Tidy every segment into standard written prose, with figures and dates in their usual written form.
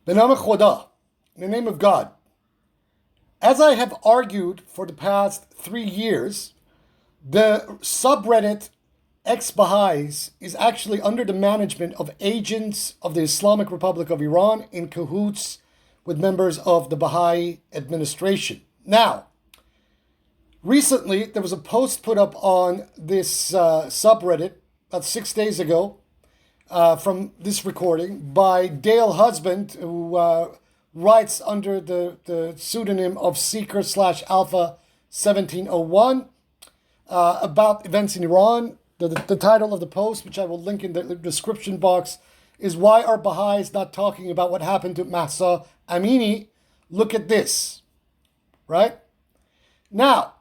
Benam Choda, in the name of God. As I have argued for the past 3 years, the subreddit ex-bahais is actually under the management of agents of the Islamic Republic of Iran in cahoots with members of the Baha'i administration. Now, recently there was a post put up on this subreddit about 6 days ago from this recording by Dale Husband, who writes under the pseudonym of Seeker / Alpha 1701 about events in Iran. The title of the post, which I will link in the description box, is "Why Are Baha'is Not Talking About What Happened to Mahsa Amini? Look at this." Right? Now,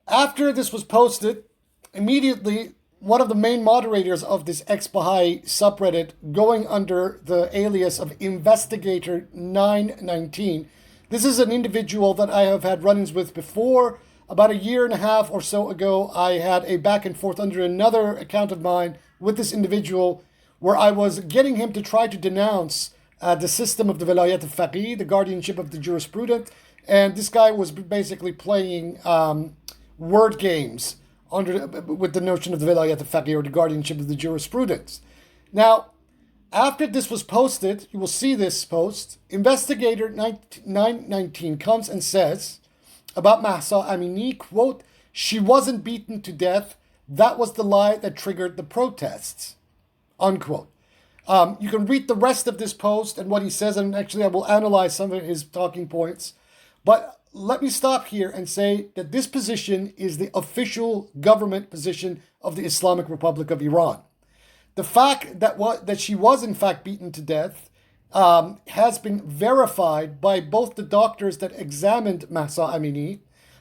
after this was posted, immediately one of the main moderators of this ex-Baha'i subreddit, going under the alias of Investigator 919, this is an individual that I have had run-ins with before. About a year and a half or so ago, I had a back and forth under another account of mine with this individual where I was getting him to try to denounce the system of the Velayat al-Faqih, the guardianship of the jurisprudent, and this guy was basically playing word games with the notion of the Velayat al-Faqih, or the guardianship of the jurisprudence. Now, after this was posted, you will see this post, Investigator 919 comes and says about Mahsa Amini, quote, "She wasn't beaten to death. That was the lie that triggered the protests," unquote. You can read the rest of this post and what he says, and actually I will analyze some of his talking points. But let me stop here and say that this position is the official government position of the Islamic Republic of Iran. The fact that she was in fact beaten to death has been verified by both the doctors that examined Mahsa Amini,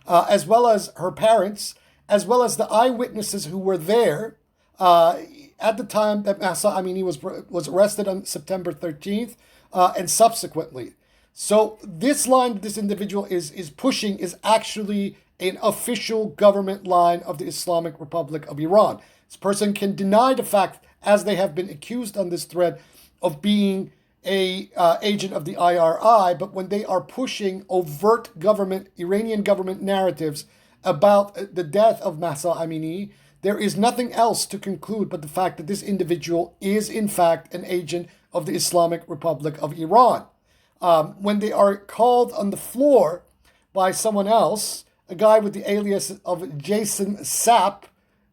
as well as her parents, as well as the eyewitnesses who were there at the time that Mahsa Amini was arrested on September 13th and subsequently. So this line this individual is pushing is actually an official government line of the Islamic Republic of Iran. This person can deny the fact, as they have been accused on this thread, of being a agent of the IRI, but when they are pushing overt Iranian government narratives about the death of Mahsa Amini, there is nothing else to conclude but the fact that this individual is in fact an agent of the Islamic Republic of Iran. When they are called on the floor by someone else, a guy with the alias of Jason Sapp,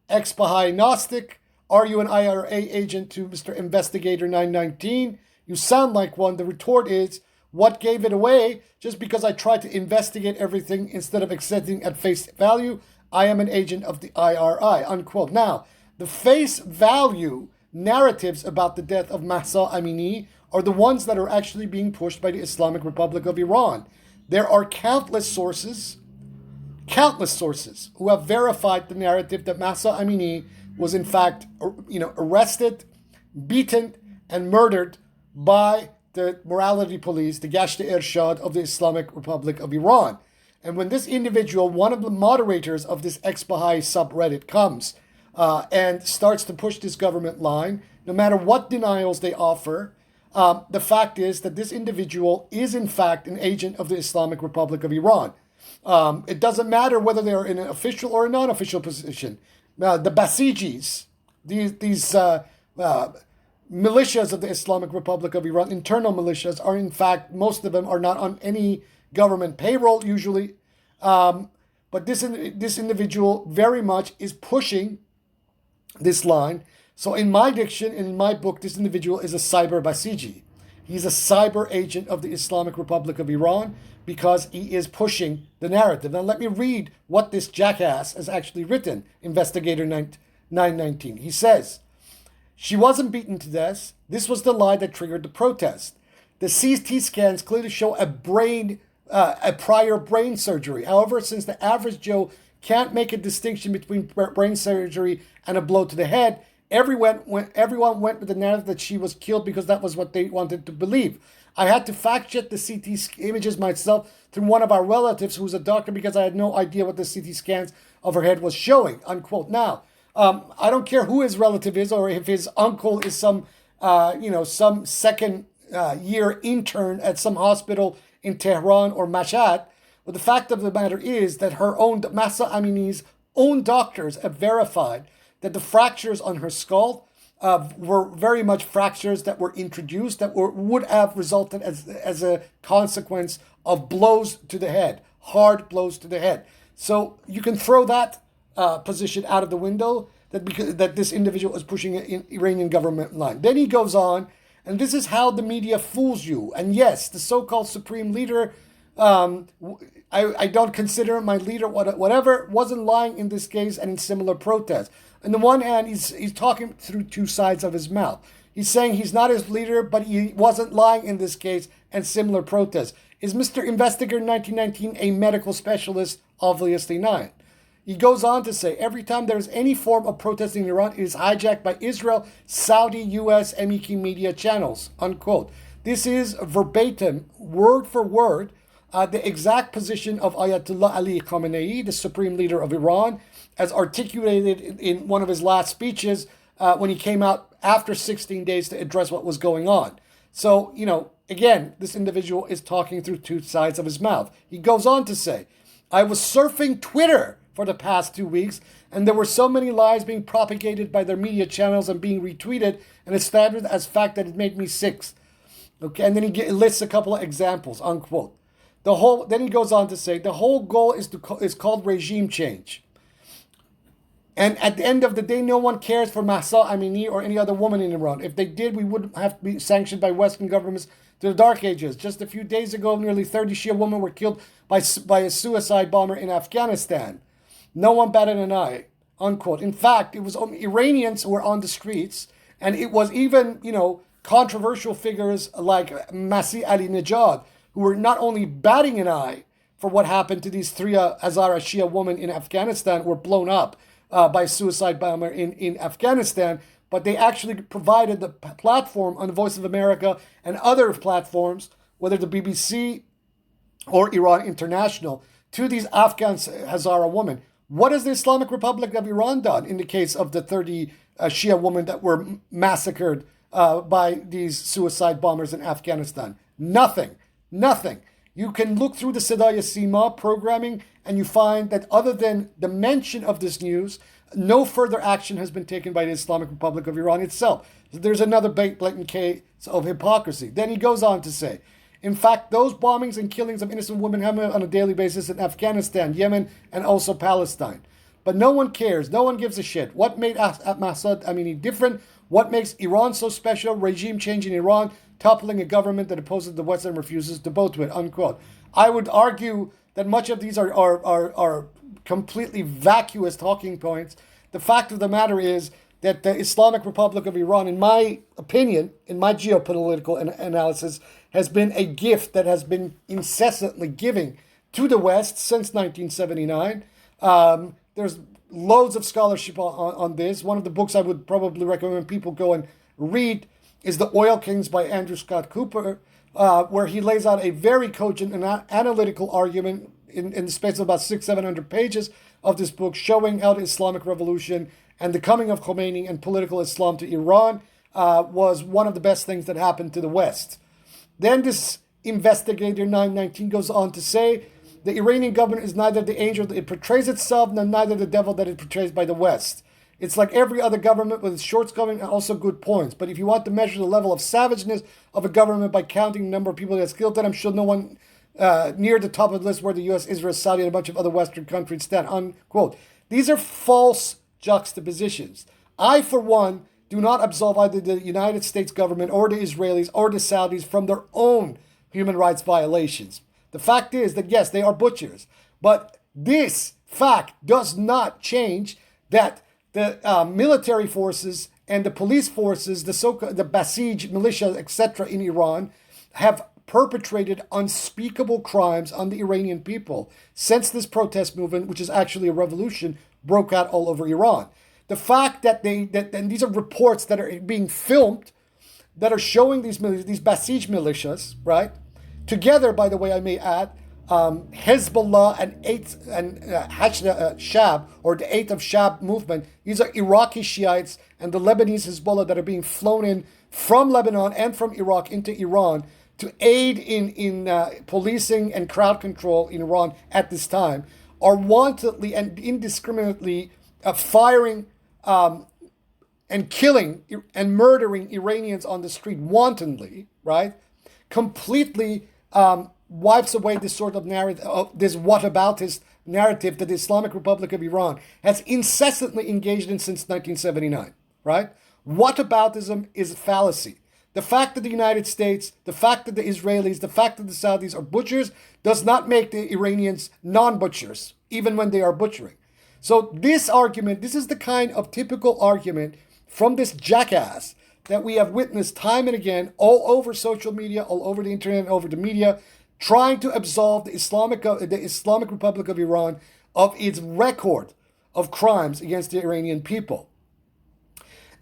ex-Baha'i Gnostic, "Are you an IRA agent?" to Mr. Investigator 919. "You sound like one." The retort is, "What gave it away? Just because I tried to investigate everything instead of accepting at face value, I am an agent of the IRI," unquote. Now, the face value narratives about the death of Mahsa Amini are the ones that are actually being pushed by the Islamic Republic of Iran. There are countless sources who have verified the narrative that Mahsa Amini was in fact, arrested, beaten, and murdered by the morality police, the Gasht-e Irshad of the Islamic Republic of Iran. And when this individual, one of the moderators of this ex-Baha'i subreddit, comes and starts to push this government line, no matter what denials they offer, the fact is that this individual is in fact an agent of the Islamic Republic of Iran. It doesn't matter whether they're in an official or a non-official position. The Basijis, these militias of the Islamic Republic of Iran, internal militias, are in fact, most of them are not on any government payroll usually. But this individual very much is pushing this line. So in my diction and in my book, this individual is a Cyber-Basiji. He's a cyber agent of the Islamic Republic of Iran because he is pushing the narrative. Now let me read what this jackass has actually written, Investigator 919. He says, "She wasn't beaten to death. This was the lie that triggered the protest. The CT scans clearly show a prior brain surgery. However, since the average Joe can't make a distinction between brain surgery and a blow to the head, everyone went with the narrative that she was killed because that was what they wanted to believe. I had to fact check the CT images myself through one of our relatives who's a doctor because I had no idea what the CT scans of her head was showing," unquote. Now, I don't care who his relative is or if his uncle is some second year intern at some hospital in Tehran or Mashhad. But the fact of the matter is that her own, Mahsa Amini's own doctors have verified that the fractures on her skull were very much fractures that were introduced that would have resulted as a consequence of blows to the head, hard blows to the head. So you can throw that position out of the window that this individual is pushing an Iranian government line. Then he goes on, and this is how the media fools you. And yes, the so-called supreme leader, I don't consider him my leader, whatever, wasn't lying in this case and in similar protests. On the one hand, he's talking through two sides of his mouth. He's saying he's not his leader, but he wasn't lying in this case and similar protests. Is Mr. Investigator 1919 a medical specialist? Obviously not. He goes on to say, every time there is any form of protesting in Iran, it is hijacked by Israel, Saudi, US, MEK media channels, unquote. This is verbatim, word for word, the exact position of Ayatollah Ali Khamenei, the supreme leader of Iran, as articulated in one of his last speeches when he came out after 16 days to address what was going on. So, again, this individual is talking through two sides of his mouth. He goes on to say, I was surfing Twitter for the past 2 weeks, and there were so many lies being propagated by their media channels and being retweeted and established as fact that it made me sick. Okay, and then he lists a couple of examples, unquote. Then he goes on to say, the whole goal is called regime change. And at the end of the day, no one cares for Mahsa Amini or any other woman in Iran. If they did, we wouldn't have to be sanctioned by Western governments to the dark ages. Just a few days ago, nearly 30 Shia women were killed by a suicide bomber in Afghanistan. No one batted an eye, unquote. In fact, it was Iranians who were on the streets, and it was even, controversial figures like Masih Ali-Nejad, who were not only batting an eye for what happened to these three Hazara Shia women in Afghanistan who were blown up by a suicide bomber in Afghanistan, but they actually provided the platform on the Voice of America and other platforms, whether the BBC or Iran International, to these Afghan Hazara women. What has the Islamic Republic of Iran done in the case of the 30 Shia women that were massacred by these suicide bombers in Afghanistan? Nothing. You can look through the Sadaya Sima programming and you find that other than the mention of this news, no further action has been taken by the Islamic Republic of Iran itself. So there's another blatant case of hypocrisy. Then he goes on to say, in fact, those bombings and killings of innocent women happen on a daily basis in Afghanistan, Yemen, and also Palestine. But no one cares. No one gives a shit. What made Mahsa Amini different? What makes Iran so special? Regime change in Iran, toppling a government that opposes the West and refuses to bow to it, unquote. I would argue that much of these are completely vacuous talking points. The fact of the matter is that the Islamic Republic of Iran, in my opinion, in my geopolitical analysis, has been a gift that has been incessantly giving to the West since 1979. There's loads of scholarship on this. One of the books I would probably recommend people go and read is The Oil Kings by Andrew Scott Cooper, where he lays out a very cogent and analytical argument in the space of about 600-700 pages of this book, showing how the Islamic Revolution and the coming of Khomeini and political Islam to Iran was one of the best things that happened to the West. Then this investigator 919 goes on to say, the Iranian government is neither the angel that it portrays itself, nor neither the devil that it portrays by the West. It's like every other government with its shortcomings and also good points. But if you want to measure the level of savageness of a government by counting the number of people that's killed, then I'm sure no one near the top of the list where the U.S., Israel, Saudi, and a bunch of other Western countries stand, unquote. These are false juxtapositions. I, for one, do not absolve either the United States government or the Israelis or the Saudis from their own human rights violations. The fact is that, yes, they are butchers. But this fact does not change that the military forces and the police forces, the Basij militia, etc. in Iran, have perpetrated unspeakable crimes on the Iranian people since this protest movement, which is actually a revolution, broke out all over Iran. The fact that and these are reports that are being filmed that are showing these Basij militias, right? Together, by the way, I may add, Hezbollah and Shab, or the 8th of Shab movement, these are Iraqi Shiites and the Lebanese Hezbollah that are being flown in from Lebanon and from Iraq into Iran to aid in policing and crowd control in Iran at this time are wantedly and indiscriminately firing and killing and murdering Iranians on the street wantonly, right? Completely wipes away this sort of narrative, this whataboutist narrative that the Islamic Republic of Iran has incessantly engaged in since 1979, right? Whataboutism is a fallacy. The fact that the United States, the fact that the Israelis, the fact that the Saudis are butchers does not make the Iranians non-butchers, even when they are butchering. So this argument, this is the kind of typical argument from this jackass that we have witnessed time and again all over social media, all over the internet, over the media, trying to absolve the Islamic Republic of Iran of its record of crimes against the Iranian people.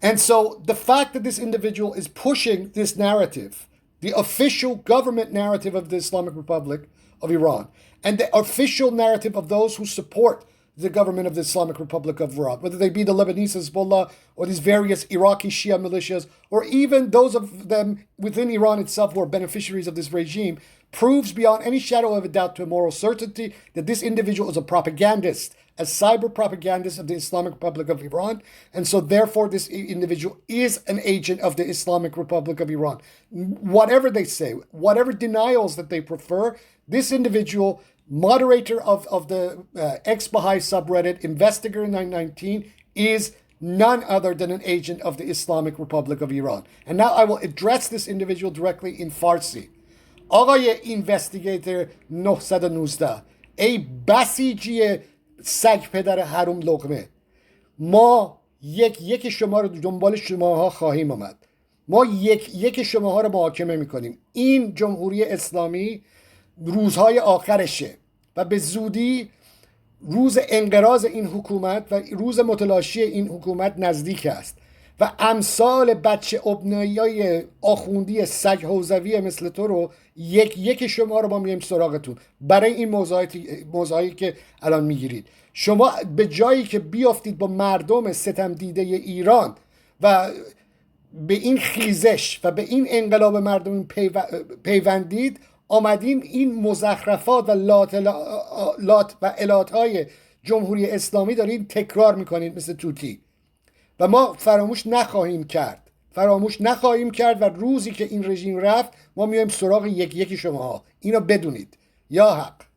And so the fact that this individual is pushing this narrative, the official government narrative of the Islamic Republic of Iran, and the official narrative of those who support the government of the Islamic Republic of Iran, whether they be the Lebanese Hezbollah or these various Iraqi Shia militias, or even those of them within Iran itself who are beneficiaries of this regime, proves beyond any shadow of a doubt to a moral certainty that this individual is a propagandist, a cyber propagandist of the Islamic Republic of Iran. And so therefore this individual is an agent of the Islamic Republic of Iran. Whatever they say, whatever denials that they prefer, this individual, moderator of the ex-bahai subreddit, Investigator 919, is none other than an agent of the Islamic Republic of Iran. And now I will address this individual directly in Farsi. آقای اینوستیگیتر 919 ای بسیجی سگ پدر حروم لقمه، ما یک شما رو دنبال شماها خواهیم آمد. ما یک شماها رو محاکمه میکنیم. این جمهوری اسلامی روزهای آخرشه و به زودی روز انقراض این حکومت و روز متلاشی این حکومت نزدیک است و امثال بچه ابنایی آخوندی سگ حوزوی مثل تو رو یک شما رو ما میایم سراغتون برای این موضوعی که الان میگیرید. شما به جایی که بیافتید با مردم ستم دیده ایران و به این خیزش و به این انقلاب مردم پیوندید، آمدین این مزخرفات و لات و الاتهای جمهوری اسلامی دارین تکرار میکنید مثل توتی و ما فراموش نخواهیم کرد و روزی که این رژیم رفت ما میایم سراغ یک شماها. اینو بدونید. یا حق.